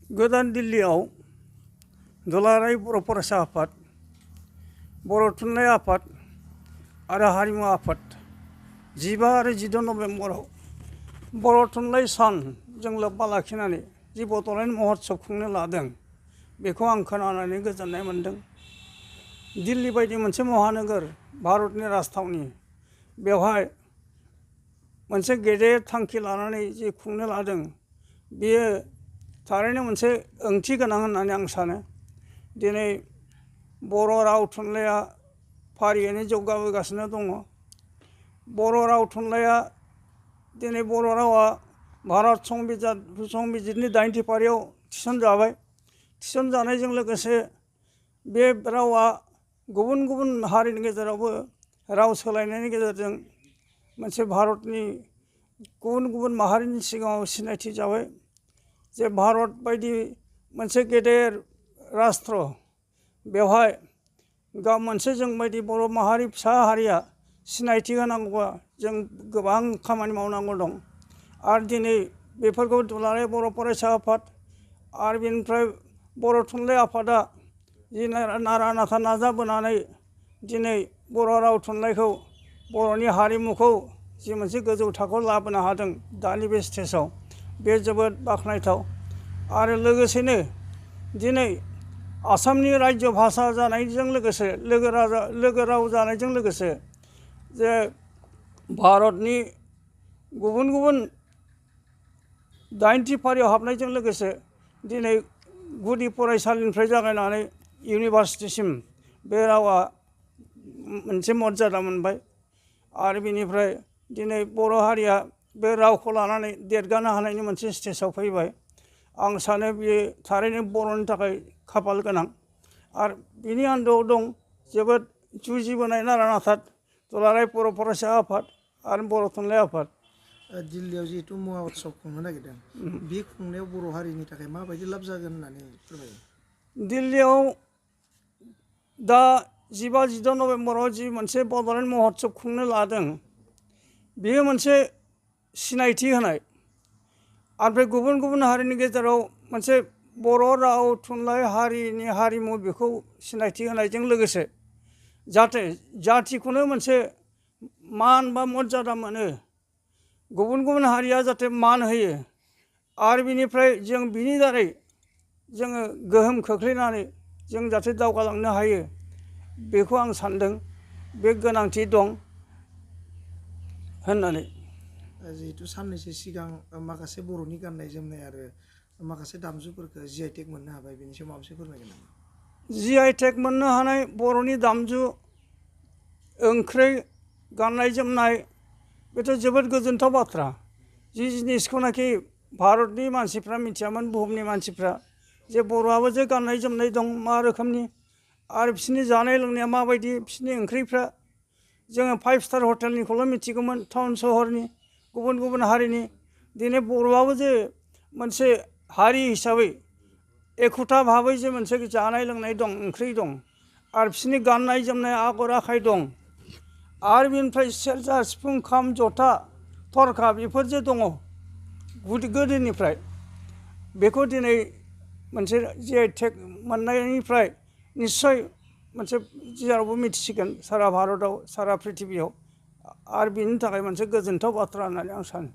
गोदान दिल्लीयाव दुलाराय बर' फरायसा आफाद, बर' थुनलाइ आफाद आरो हारिमु आफाद 15 आरो 16 नभेम्बराव बर' थुनलाइ सानजों लोब्बा लाखिनानै जि बड'लेण्ड महोत्सब खुंनो लादों, बेखौ आं खोनानानै गोजोननाय मोन्दों। दिल्ली बायदि मोनसे महानोगोर, भारतनि राजथावनि, बेवहाय मोनसे गेदेर थांखि लानानै जि खुंनो लादों, बेयो थारैनो मोनसे ओंथि गोनां होननानै आं सानो। दिनै बर' राव थुनलाइया फारियैनो जौगाबोगासिनो दङ। बर' राव थुनलाइया दिनै बर' रावा भारत संबिजितनि 80थि फारियाव थिसनजाबाय। थिसनजानायजों लोगोसे बे रावा गुबुन गुबुन हारिनि गेजेरावबो राव सोलायनायनि गेजेरजों मोनसे भारतनि गुबुन गुबुन माहारिनि सिगाङाव सिनायथि जाबाय। जे भारत बायदि मोनसे गेदेर राष्ट्र, बेवहाय मोनसे जों बायदि बर' माहारि फिसा हारिया सिनायथि होनांगौबा जों गोबां खामानि मावनांगौ दं। आरो दिनै बेफोरखौ दुलाराय बर' फरायसा आफाद आरो बेनिफ्राय बर' थुनलाइ आफादा जि नारा नाथा नाजाबोनानै दिनै बर' राव थुनलाइखौ, बर'नि हारिमुखौ जि मोनसे गोजौ थाखोआव लाबोनो हादों दानि बे स्टेजाव, बे जोबोद बाख्नायथाव। आरो लोगोसेनो दिनै आसामनि रायजो भाषा जानायजों लोगोसे लोगो राव जानायजों लोगोसे जे भारतनि गुबुन गुबुन 80थि फारियाव हाबनायजों लोगोसे दिनै गुदि फरायसालिनिफ्राय जागायनानै इउनिभारसिटिसिम बे रावा मोनसे मर्यादा मोनबाय। आरो बेनिफ्राय दिनै बर' हारिया बे रावखौ लानानै देरगानो हानायनि मोनसे स्टेजाव फैबाय। आं सानो बेयो थारैनो बर'नि थाखाय खाफाल गोनां। आरो बिनि आन्दोआव दं जोबोद जुजिबोनाय नारा नाथा दुलाराय बर' फरायसा आफाद आरो बर' थुनलाइ आफाद। दिल्लीयाव जिहेतु महोत्सब खुंनो नागिरदों, बे खुंनायाव बर' हारिनि थाखाय माबायदि लाब जागोन होननानै फोरमायो? दिल्लीयाव दा 15-16 नभेम्बराव जि मोनसे बड'लेण्ड महोत्सब खुंनो लादों, बेयो मोनसे सिनायथि होनाय। ओमफ्राय गुबुन गुबुन हारिनि गेजेराव मोनसे बर' राव थुनलाइ हारिनि हारिमु बेखौ सिनायथि होनायजों लोगोसे जाहाथे जाथिखौनो मोनसे मान बा मर्यादा मोनो, गुबुन गुबुन हारिया जाहाथे मान होयो। आरो बिनिफ्राय जों बिनि दारै जोङो गोहोम खोख्लैनानै जों जाहाथे दावगालांनो हायो, बेखौ आं सान्दों बे गोनांथि दं होननानै। जिहेतु साननैसो सिगां माखासे बर'नि गाननाय जोमनाय आरो माखासे दामजुफोरखौ GI टेग मोननो हाबाय, बेनि सायाव माबा मोनसे फोरमायगोन नामा? GI टेग मोननो हानाय बर'नि दामजु, ओंख्रि, गाननाय जोमनाय, बेथ' जोबोद गोजोनथाव बाथ्रा। जि जिनिसखौनाखि भारतनि मानसिफ्रा मिथियामोन, बुहुमनि मानसिफ्रा, जे बर'आबो जे गाननाय जोमनाय दं मा रोखोमनि, आरो बिसोरनि जानाय लोंनाया माबायदि, बिसोरनि ओंख्रिफ्रा, जोङो 5 स्टार हटेलनिखौल' मिथिगौमोन टाउन सहरनि गुबुन गुबुन हारिनि। दिनै बर'आबो जे मोनसे हारि हिसाबै एखुथा भाबै जे मोनसे जानाय लोंनाय दं, ओंख्रि दं, आरो बिसोरनि गाननाय जोमनाय आगर आखाइ दं, आरो बेनिफ्राय सेरजा, सिफुं, खाम, जथा, थरखा बेफोर जे दङ गोदोनिफ्राय, बेखौ दिनै मोनसे GI टेग मोननायनिफ्राय निस्सय मोनसे जेरावबो मिथिसिगोन सारा भारताव, सारा प्रिथिबियाव। आरो बेनि थाखाय मोनसे गोजोनथाव बाथ्रा होननानै आं सानो।